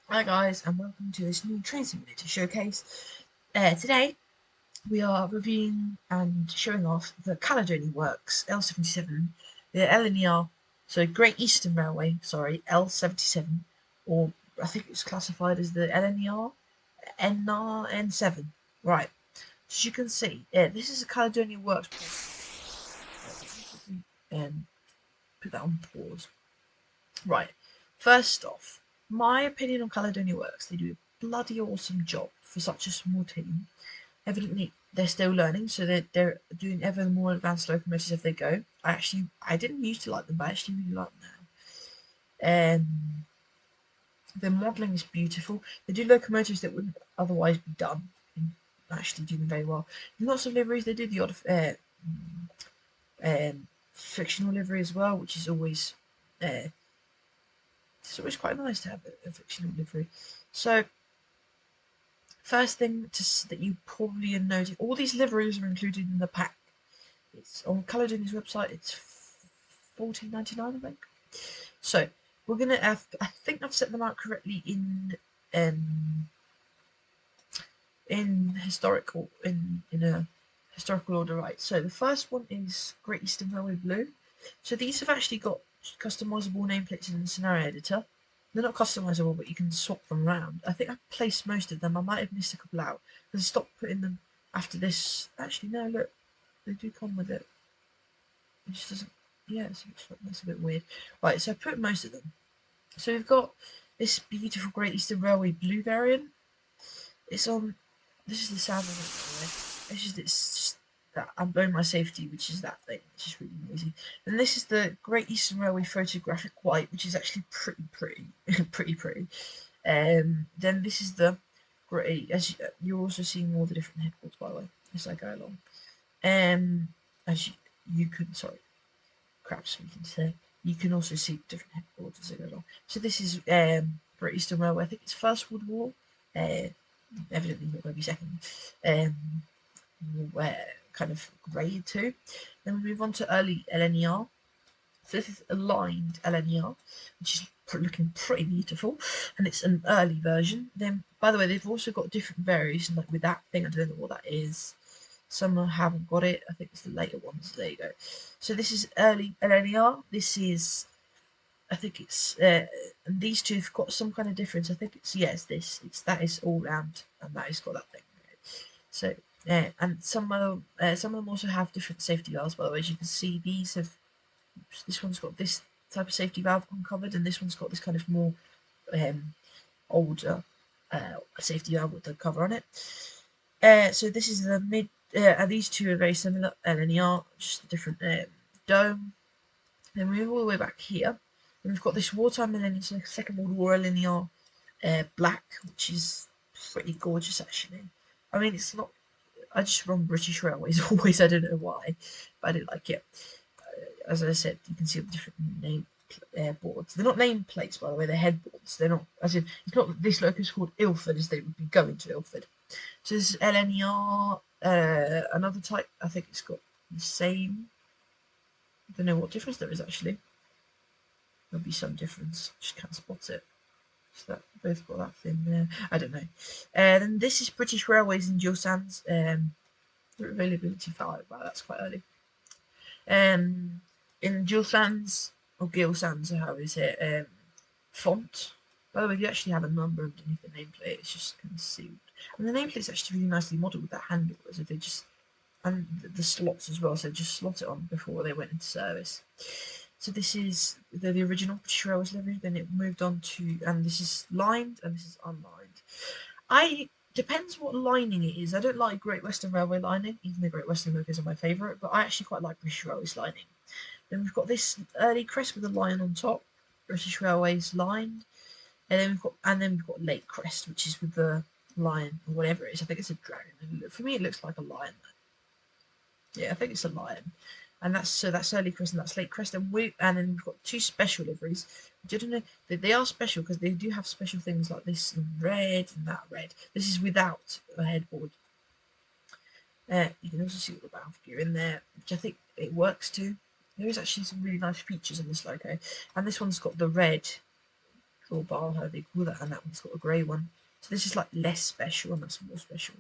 Hi guys, and welcome to this new train simulator showcase. Today we are reviewing and showing off the Caledonian Works L77, the LNER, so Great Eastern Railway, sorry, L77, or I think it's classified as the LNER, N7. Right, as you can see, this is a Caledonian Works. Um, Put that on pause. Right, first off, my opinion on Caledonia Works, they do a bloody awesome job for such a small team. Evidently, they're still learning, so they're doing ever more advanced locomotives as they go. I didn't used to like them, but I actually really like them now. Their modelling is beautiful. They do locomotives that wouldn't otherwise be done, and actually do them very well. Lots of liveries. They do the odd fictional livery as well, which is always uh, it's always quite nice to have a fictional livery. So first thing that you probably notice, all these liveries are included in the pack. It's on Caledonia's website. It's $14.99, I think. So we're gonna have. I think I've set them out correctly um in a historical order, right? So the first one is Great Eastern Railway Blue. So these have actually got customizable nameplates in the scenario editor. They're not customizable, but you can swap them around. I think I've placed most of them. I might have missed a couple out because I stopped putting them after this. Actually, no, look, they do come with it. It just doesn't. Yeah, that's a bit weird. Right, so I put most of them. So we've got this beautiful Great Eastern Railway Blue variant. It's on. This is the sound of it, by the way. It's just that I'm blowing my safety, which is that thing. It's just really noisy. And this is the Great Eastern Railway photographic white, which is actually pretty, pretty. Then this is the great. You're also seeing all the different headboards, by the way, as I go along. Um, as you can, sorry, crap speaking today. You can also see different headboards as I go along. So this is Great Eastern Railway. I think it's First World War. Uh, Evidently not going to be second. Um, kind of grade two. Then we move on to early LNER. So this is aligned LNER, which is looking pretty beautiful, and it's an early version. Then, by the way, they've also got different variations, like with that thing. I don't know what that is. Some haven't got it. I think it's the later ones. There you go. So this is early LNER. This is, I think it's, and these two have got some kind of difference. I think it's yes, this it's that is all round, and that has got that thing. So, and some of them also have different safety valves. By the way, as you can see, these have. This one's got this type of safety valve uncovered, and this one's got this kind of more um, older safety valve with the cover on it. So this is the mid. And these two are very similar. LNER, just a different dome. Then we move all the way back here, and we've got this wartime millennium, so Second World War LNER black, which is pretty gorgeous actually. I mean, it's not. I just run British Railways always. I don't know why, but I do like it. As I said, you can see all the different name boards. They're not name plates, by the way. They're headboards. They're not. As in, it's not that this loco is called Ilford, as they would be going to Ilford. So this is LNER. Another type. I think it's got the same. I don't know what difference there is actually. There'll be some difference. Just can't spot it. So that both got that thing there. I don't know. Then this is British Railways and Dual Sands. Availability 5. Wow, that's quite early. In Dual Sands, or Gil Sands, or how is it? Font. By the way, you actually have a number underneath the nameplate. It's just concealed. And the nameplate's actually really nicely modelled with that handle, as if they just and the slots as well. So just slot it on before they went into service. So this is the original British Railways livery. Then it moved on to, and this is lined and this is unlined. I depends what lining it is. I don't like Great Western Railway lining, even though Great Western logos are my favourite, but I actually quite like British Railways lining. Then we've got this early crest with a lion on top, British Railways lined, and then we've got late crest, which is with the lion or whatever it is. I think it's a dragon. For me, it looks like a lion. Yeah, I think it's a lion. And that's early crest and that's late crest, and then we've got two special liveries. I don't know they are special because they do have special things like this in red and that red. This is without a headboard. You can also see all the valve gear in there, which I think it works too. There is actually some really nice features in this logo, and this one's got the red Cool bar, how they call that, and that one's got a grey one. So this is like less special, and that's more special.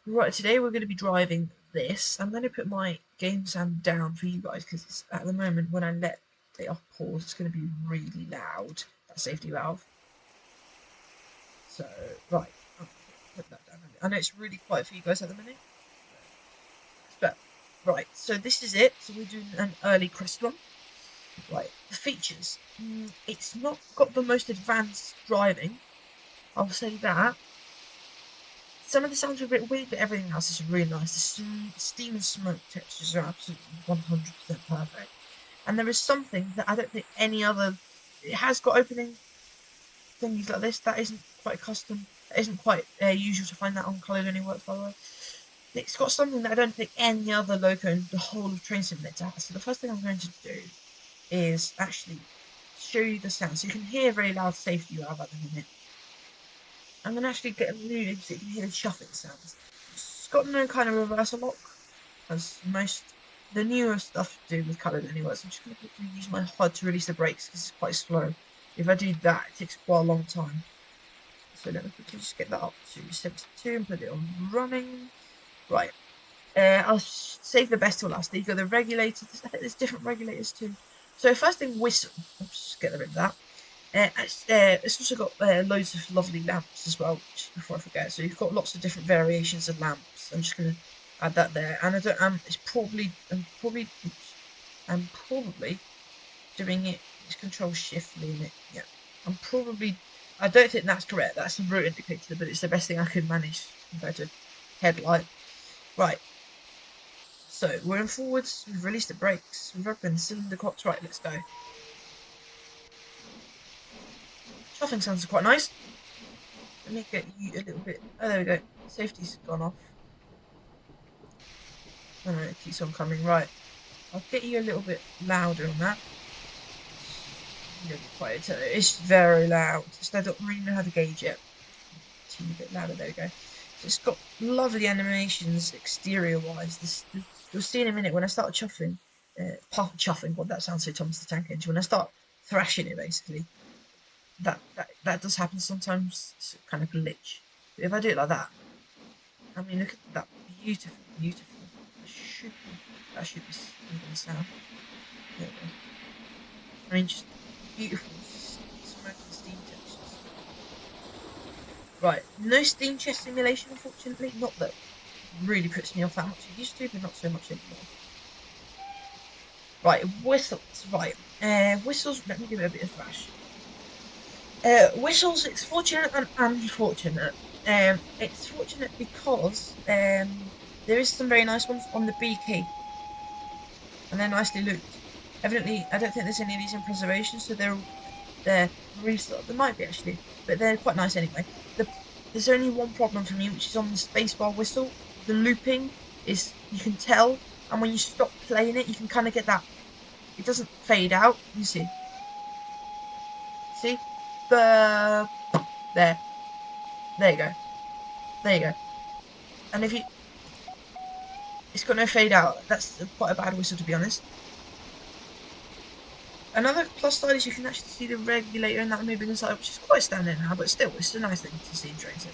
Right, today we're going to be driving this. I'm going to put my game sound down for you guys because at the moment when I let it off pause, it's going to be really loud. That safety valve. So right, I'll put that down. I know it's really quiet for you guys at the minute, but right. So this is it. So we're doing an early crest run. Right, the features. It's not got the most advanced driving. I'll say that. Some of the sounds are a bit weird, but everything else is really nice. The steam and smoke textures are absolutely 100% perfect. And there is something that I don't think any other... It has got opening thingies like this. That isn't quite custom. That isn't quite usual to find that on Coloured Only Works, by the way. It's got something that I don't think any other loco in the whole of Train Simulator has. So the first thing I'm going to do is actually show you the sound. So you can hear a very loud safety valve at the minute. I'm going to actually get a new so you can hear the chuffing sounds. It's got no kind of reversal lock, as most the newer stuff do with Coloured Only Works. I'm just going to quickly use my HUD to release the brakes because it's quite slow. If I do that, it takes quite a long time. So let me quickly just get that up to 72 and put it on running. Right. I'll save the best till last. You've got the regulators. There's different regulators too. So first thing, whistle. I'll just get rid of that. It's also got loads of lovely lamps as well, just before I forget. So you've got lots of different variations of lamps. I'm just going to add that there. And I don't, it's probably, I'm probably doing it, it's control shift limit. Yeah, I don't think that's correct. That's a route indicator, but it's the best thing I could manage compared to headlight. Right. So we're in forwards, we've released the brakes, we've opened the cylinder cocks. Right, let's go. Chuffing sounds are quite nice. Let me get you a little bit. Oh, there we go. Safety's gone off. Oh no, it keeps on coming. Right. I'll get you a little bit louder on that. A little bit quieter. It's very loud. Just I don't really know how to gauge it. A bit louder. There we go. So it's got lovely animations exterior wise. You'll see in a minute when I start chuffing. Chuffing. God, that sounds so Thomas the Tank Engine. When I start thrashing it, basically. That does happen sometimes. It's kind of glitch. But if I do it like that, I mean, look at that beautiful. That should be smooth sound. There we go. I mean, just beautiful smoke and steam textures. Right, no steam chest simulation, unfortunately. Not that really puts me off that much. It used to, but not so much anymore. Right, whistles. Right, whistles. Let me give it a bit of thrash. Whistles, it's fortunate and unfortunate. It's fortunate because there is some very nice ones on the B key, and they're nicely looped. Evidently, I don't think there's any of these in preservation, so they're restored. There might be actually, but they're quite nice anyway. There's only one problem for me, which is on the spacebar whistle. The looping is, you can tell, and when you stop playing it, you can kind of get that. It doesn't fade out. You see. There you go. And if you, it's got no fade out. That's quite a bad whistle, to be honest. Another plus side is you can actually see the regulator and that moving inside, which is quite standard now, but still, it's a nice thing to see in trains.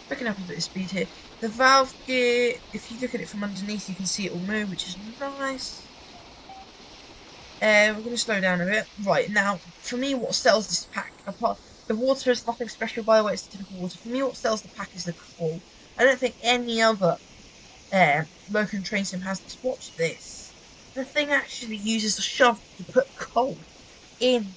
Picking up a bit of speed here. The valve gear, if you look at it from underneath, you can see it all move, which is nice. We're going to slow down a bit. Right, now, for me, what sells this pack, apart, the water is nothing special, by the way, it's typical water. For me, what sells the pack is the coal. I don't think any other local train sim has this. Watch this. The thing actually uses a shovel to put coal in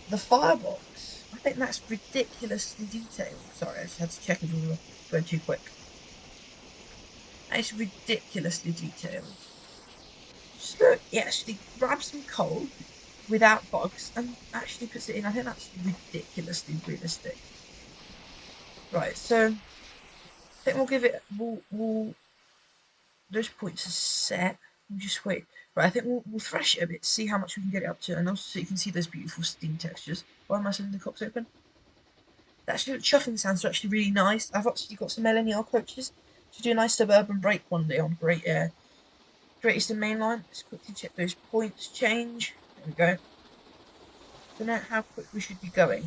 the firebox. I think that's ridiculously detailed. Sorry, I just had to check if we were going too quick. It's ridiculously detailed. Just look, it actually grabs some coal without bugs and actually puts it in. I think that's ridiculously realistic. Right, so I think we'll give it. Those points are set. We'll just wait. Right, I think we'll thrash it a bit to see how much we can get it up to, and also so you can see those beautiful steam textures. Why am I sending the cocks open? Actually, the chuffing sounds are actually really nice. I've actually got some LNER coaches to do a nice suburban break one day on Great Eastern Main Line. Let's quickly check those points change. There we go. Don't know how quick we should be going.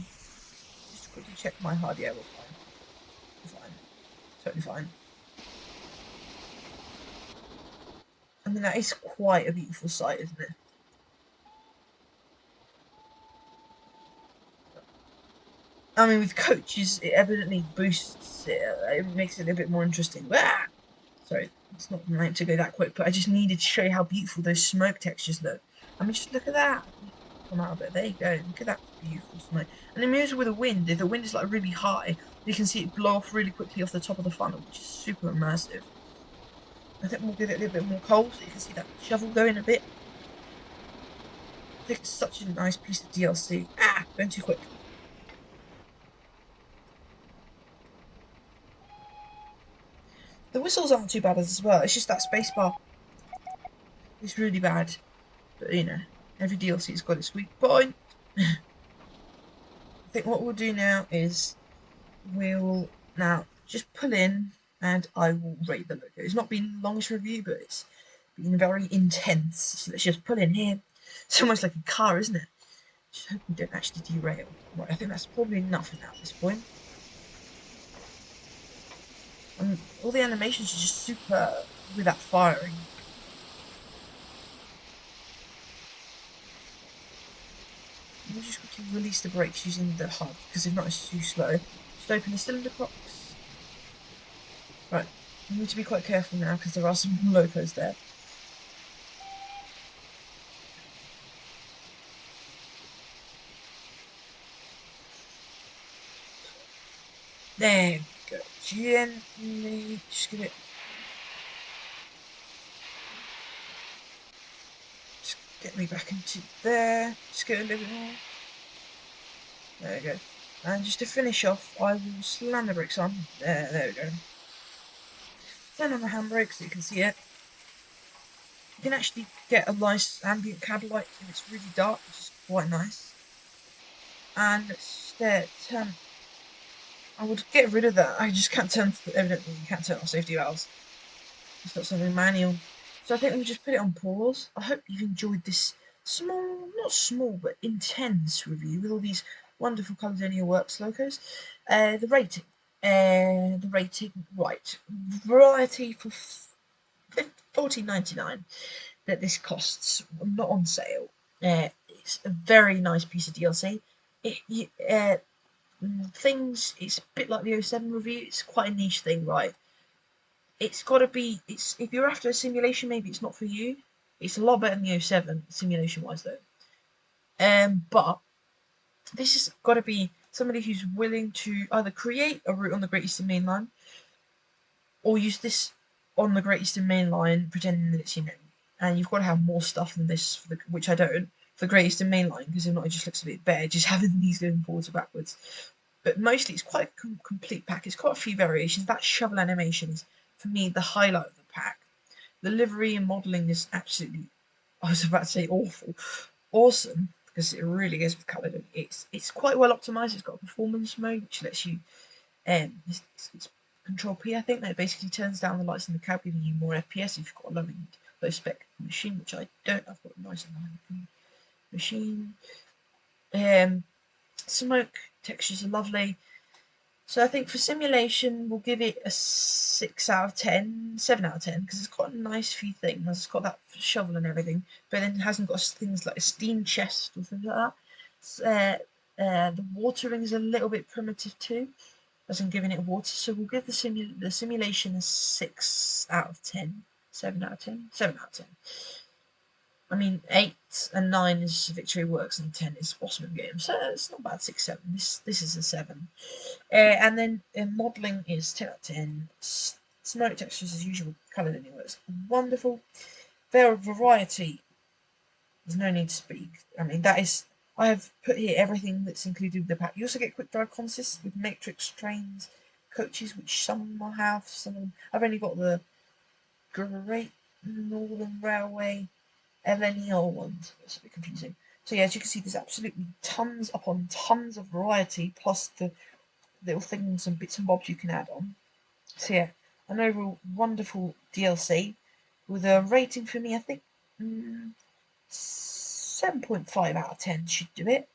Just quickly check my hard. Yeah, we're fine. We're fine. Totally fine. I mean, that is quite a beautiful sight, isn't it? I mean, with coaches, it evidently boosts it. It makes it a little bit more interesting. Ah! Sorry, it's not meant to go that quick, but I just needed to show you how beautiful those smoke textures look. I mean, just look at that. Come out of it. There you go. Look at that beautiful smoke. And it moves with the wind. If the wind is like really high, you can see it blow off really quickly off the top of the funnel, which is super immersive. I think we'll give it a little bit more coal so you can see that shovel going a bit. I think it's such a nice piece of DLC. Ah, going too quick. The whistles aren't too bad as well. It's just that spacebar is really bad. But you know, every DLC's got its weak point. I think what we'll do now is we'll now just pull in and I will rate the logo. It's not been the longest review, but it's been very intense. So let's just pull in here. It's almost like a car, isn't it? Just hope we don't actually derail. Right, I think that's probably enough now at this point. And all the animations are just super with that firing. We'll just quickly release the brakes using the hub, because if not it's too slow. Just open the cylinder box. Right, we need to be quite careful now because there are some locos there. There we go. Gently, just give it. Just get me back into there. Just get a little bit more. There we go. And just to finish off, I will slam the brakes on. There we go. Turn on the handbrake so you can see it. You can actually get a nice ambient cab light if it's really dark, which is quite nice. And turn. I would get rid of that. I just can't turn. Evidently, you can't turn off safety valves. It's not something manual. So I think we'll just put it on pause. I hope you've enjoyed this small, not small, but intense review with all these wonderful Caledonia Works logos. The rating. Right. Variety for $14.99 that this costs, not on sale. It's a very nice piece of DLC. It's a bit like the 07 review. It's quite a niche thing, right? It's got to be. It's if you're after a simulation, maybe it's not for you. It's a lot better than the 07 simulation wise, though. But this has got to be somebody who's willing to either create a route on the Great Eastern Main Line or use this on the Great Eastern Main Line, pretending that it's and you've got to have more stuff than this, which I don't, for the Great Eastern Main Line, because if not, it just looks a bit bare, just having these going forwards or backwards. But mostly, it's quite a complete pack. It's quite a few variations. That shovel animation is, for me, the highlight of the pack. The livery and modelling is absolutely, I was about to say awful, awesome, because it really is with Caledonia. It's quite well optimised. It's got a performance mode, which lets you, it's Control P, I think, that basically turns down the lights in the cab, giving you more FPS if you've got a low spec machine, which I don't. I've got a nice machine. Smoke textures are lovely. So I think for simulation, we'll give it a 6 out of 10, 7 out of 10, because it's got a nice few things. It's got that shovel and everything, but then it hasn't got things like a steam chest or things like that. The watering is a little bit primitive too, as in giving it water. So we'll give the simulation a 6 out of 10, 7 out of 10, 7 out of 10. I mean, 8 and 9 is Victory Works and 10 is Bossman Games. So it's not bad, 6, 7. This is a 7. And then modelling is 10 out of 10. Smoke textures as usual, Caledonia Works. Wonderful. Variety. There's no need to speak. I mean, that is. I have put here everything that's included with the pack. You also get quick drive consists with matrix trains, coaches, which some will have. Some of them. I've only got the Great Northern Railway LNEL ones. It's a bit confusing. So yeah, as you can see, there's absolutely tons upon tons of variety, plus the little things and bits and bobs you can add on. So yeah, an overall wonderful DLC with a rating for me, I think 7.5 out of 10 should do it.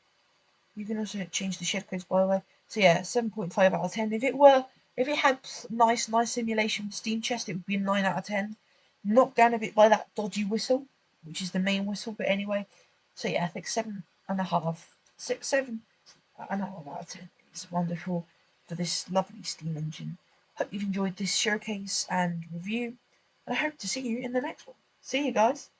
You can also change the shed codes, by the way. So yeah, 7.5 out of 10. If it had nice simulation with steam chest, it would be a 9 out of 10. Knocked down a bit by that dodgy whistle, which is the main whistle, but anyway. So yeah, I think 7.5, 6, 7.5 out of 10. It's wonderful for this lovely steam engine. Hope you've enjoyed this showcase and review, and I hope to see you in the next one. See you guys.